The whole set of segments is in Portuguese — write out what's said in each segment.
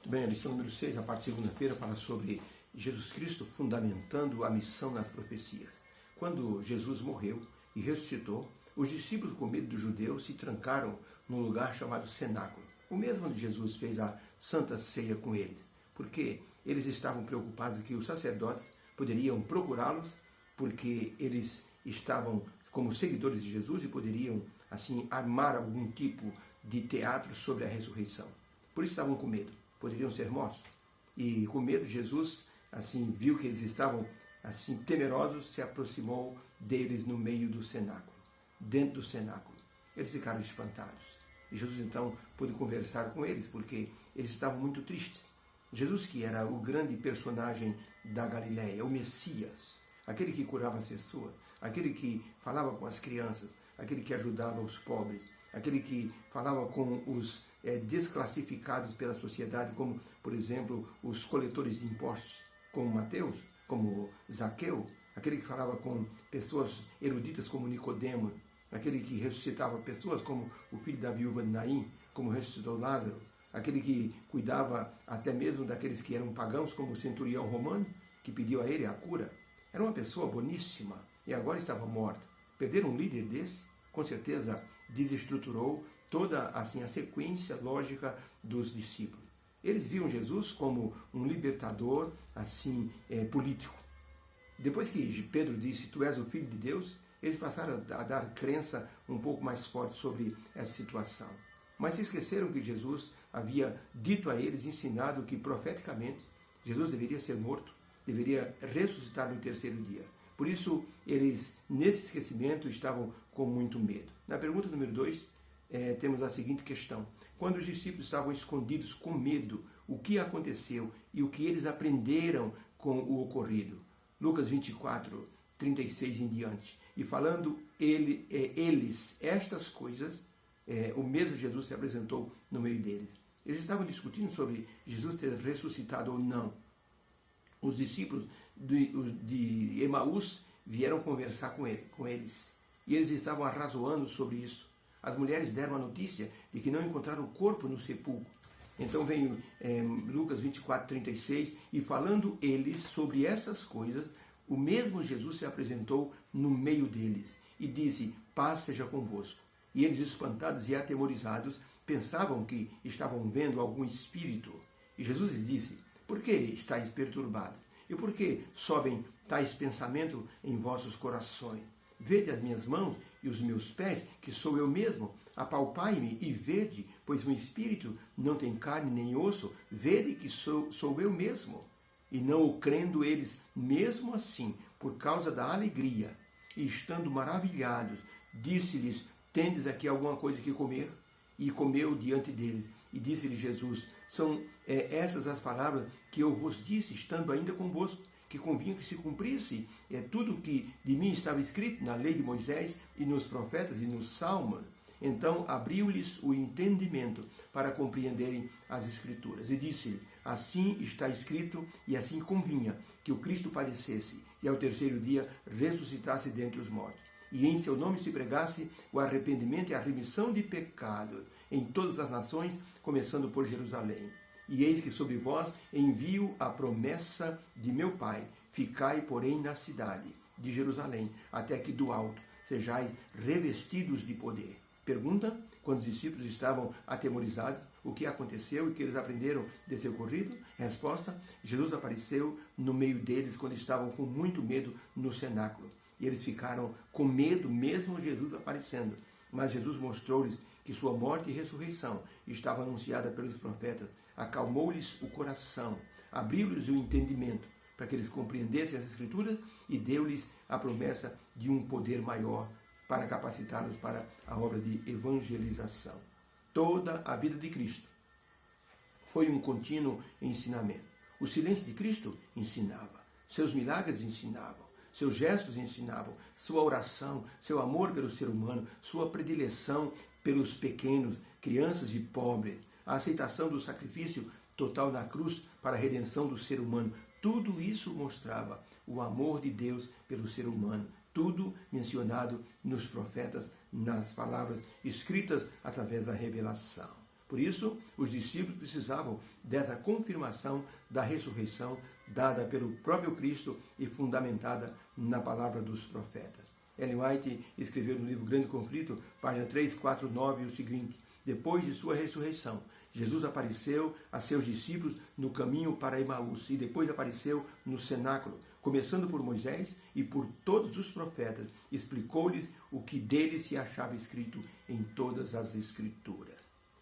Bem, a lição número 6, a parte de segunda-feira, fala sobre Jesus Cristo fundamentando a missão nas profecias. Quando Jesus morreu e ressuscitou, os discípulos, com medo dos judeus, se trancaram num lugar chamado cenáculo. O mesmo onde Jesus fez a Santa Ceia com eles, porque eles estavam preocupados que os sacerdotes poderiam procurá-los, porque eles estavam como seguidores de Jesus e poderiam, assim, armar algum tipo de teatro sobre a ressurreição. Por isso estavam com medo. Poderiam ser mortos. E com medo, Jesus, assim, viu que eles estavam, assim, temerosos, se aproximou deles no meio do cenáculo, dentro do cenáculo. Eles ficaram espantados. E Jesus, então, pôde conversar com eles, porque eles estavam muito tristes. Jesus, que era o grande personagem da Galileia, o Messias, aquele que curava as pessoas, aquele que falava com as crianças, aquele que ajudava os pobres, aquele que falava com os desclassificados pela sociedade, como, por exemplo, os coletores de impostos, como Mateus, como Zaqueu, aquele que falava com pessoas eruditas como Nicodemo, aquele que ressuscitava pessoas como o filho da viúva de Naim, como ressuscitou Lázaro, aquele que cuidava até mesmo daqueles que eram pagãos, como o centurião romano, que pediu a ele a cura. Era uma pessoa boníssima e agora estava morta. Perder um líder desse, com certeza, desestruturou toda, assim, a sequência lógica dos discípulos. Eles viam Jesus como um libertador, assim, político. Depois que Pedro disse, tu és o Filho de Deus, eles passaram a dar crença um pouco mais forte sobre essa situação. Mas se esqueceram que Jesus havia dito a eles, ensinado que profeticamente Jesus deveria ser morto, deveria ressuscitar no terceiro dia. Por isso, eles, nesse esquecimento, estavam com muito medo. Na pergunta número 2, temos a seguinte questão. Quando os discípulos estavam escondidos com medo, o que aconteceu e o que eles aprenderam com o ocorrido? Lucas 24, 36 em diante. E falando eles estas coisas, o mesmo Jesus se apresentou no meio deles. Eles estavam discutindo sobre Jesus ter ressuscitado ou não. Os discípulos de Emaús vieram conversar com eles. E eles estavam arrazoando sobre isso. As mulheres deram a notícia de que não encontraram o corpo no sepulcro. Então vem Lucas 24, 36, e falando eles sobre essas coisas, o mesmo Jesus se apresentou no meio deles e disse, paz seja convosco. E eles, espantados e atemorizados, pensavam que estavam vendo algum espírito. E Jesus lhes disse, por que estáis perturbados? E por que sobem tais pensamentos em vossos corações? Vede as minhas mãos e os meus pés, que sou eu mesmo. Apalpai-me e vede, pois um espírito não tem carne nem osso. Vede que sou eu mesmo. E não o crendo eles, mesmo assim, por causa da alegria, e estando maravilhados, disse-lhes, tendes aqui alguma coisa que comer? E comeu diante deles. E disse-lhe Jesus, são essas as palavras que eu vos disse, estando ainda convosco, que convinha que se cumprisse tudo que de mim estava escrito na lei de Moisés e nos profetas e nos salmos. Então abriu-lhes o entendimento para compreenderem as Escrituras. E disse-lhe, assim está escrito e assim convinha que o Cristo padecesse e ao terceiro dia ressuscitasse dentre os mortos. E em seu nome se pregasse o arrependimento e a remissão de pecados em todas as nações, começando por Jerusalém. E eis que sobre vós envio a promessa de meu Pai. Ficai, porém, na cidade de Jerusalém, até que do alto sejais revestidos de poder. Pergunta, quando os discípulos estavam atemorizados, o que aconteceu e que eles aprenderam desse ocorrido? Resposta, Jesus apareceu no meio deles quando estavam com muito medo no cenáculo. E eles ficaram com medo mesmo Jesus aparecendo. Mas Jesus mostrou-lhes que sua morte e ressurreição estava anunciada pelos profetas. Acalmou-lhes o coração, abriu-lhes o entendimento, para que eles compreendessem as Escrituras e deu-lhes a promessa de um poder maior para capacitá-los para a obra de evangelização. Toda a vida de Cristo foi um contínuo ensinamento. O silêncio de Cristo ensinava, seus milagres ensinavam, seus gestos ensinavam, sua oração, seu amor pelo ser humano, sua predileção pelos pequenos, crianças e pobres, a aceitação do sacrifício total na cruz para a redenção do ser humano. Tudo isso mostrava o amor de Deus pelo ser humano. Tudo mencionado nos profetas, nas palavras escritas através da revelação. Por isso, os discípulos precisavam dessa confirmação da ressurreição dada pelo próprio Cristo e fundamentada na palavra dos profetas. Ellen White escreveu no livro Grande Conflito, página 349, o seguinte: depois de sua ressurreição, Jesus apareceu a seus discípulos no caminho para Emaús e depois apareceu no cenáculo, começando por Moisés e por todos os profetas, explicou-lhes o que dele se achava escrito em todas as Escrituras.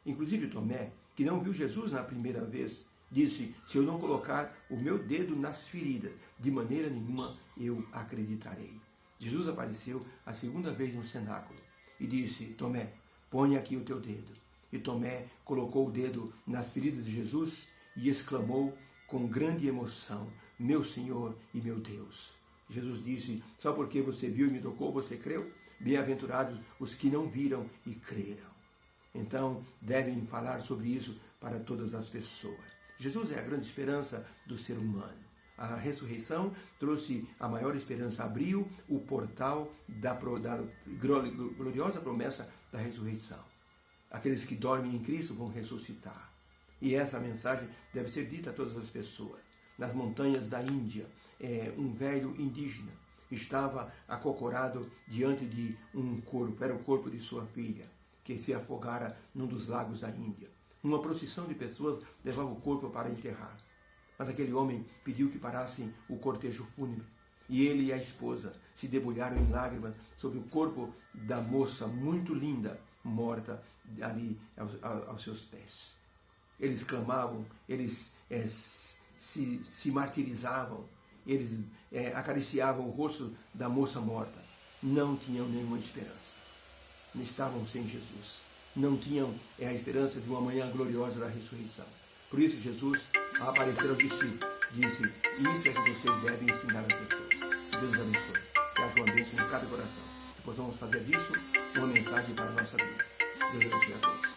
Inclusive Tomé, que não viu Jesus na primeira vez, disse: se eu não colocar o meu dedo nas feridas, de maneira nenhuma eu acreditarei. Jesus apareceu a segunda vez no cenáculo e disse: Tomé, põe aqui o teu dedo. E Tomé colocou o dedo nas feridas de Jesus e exclamou com grande emoção: meu Senhor e meu Deus. Jesus disse: só porque você viu e me tocou, você creu? Bem-aventurados os que não viram e creram. Então, devem falar sobre isso para todas as pessoas. Jesus é a grande esperança do ser humano. A ressurreição trouxe a maior esperança, abriu o portal da gloriosa promessa da ressurreição. Aqueles que dormem em Cristo vão ressuscitar. E essa mensagem deve ser dita a todas as pessoas. Nas montanhas da Índia, um velho indígena estava acocorado diante de um corpo, era o corpo de sua filha, que se afogara num dos lagos da Índia. Uma procissão de pessoas levava o corpo para enterrar. Mas aquele homem pediu que parassem o cortejo fúnebre. E ele e a esposa se debulharam em lágrimas sobre o corpo da moça muito linda, morta ali aos seus pés. Eles clamavam, eles se martirizavam, eles acariciavam o rosto da moça morta. Não tinham nenhuma esperança. Estavam sem Jesus. Não tinham a esperança de uma manhã gloriosa da ressurreição. Por isso Jesus, ao aparecer aos discípulos, disse: isso é que vocês devem ensinar às pessoas. Deus os abençoe. Que haja uma bênção em cada coração. Que possamos fazer disso uma mensagem para a nossa vida. Deus abençoe a todos.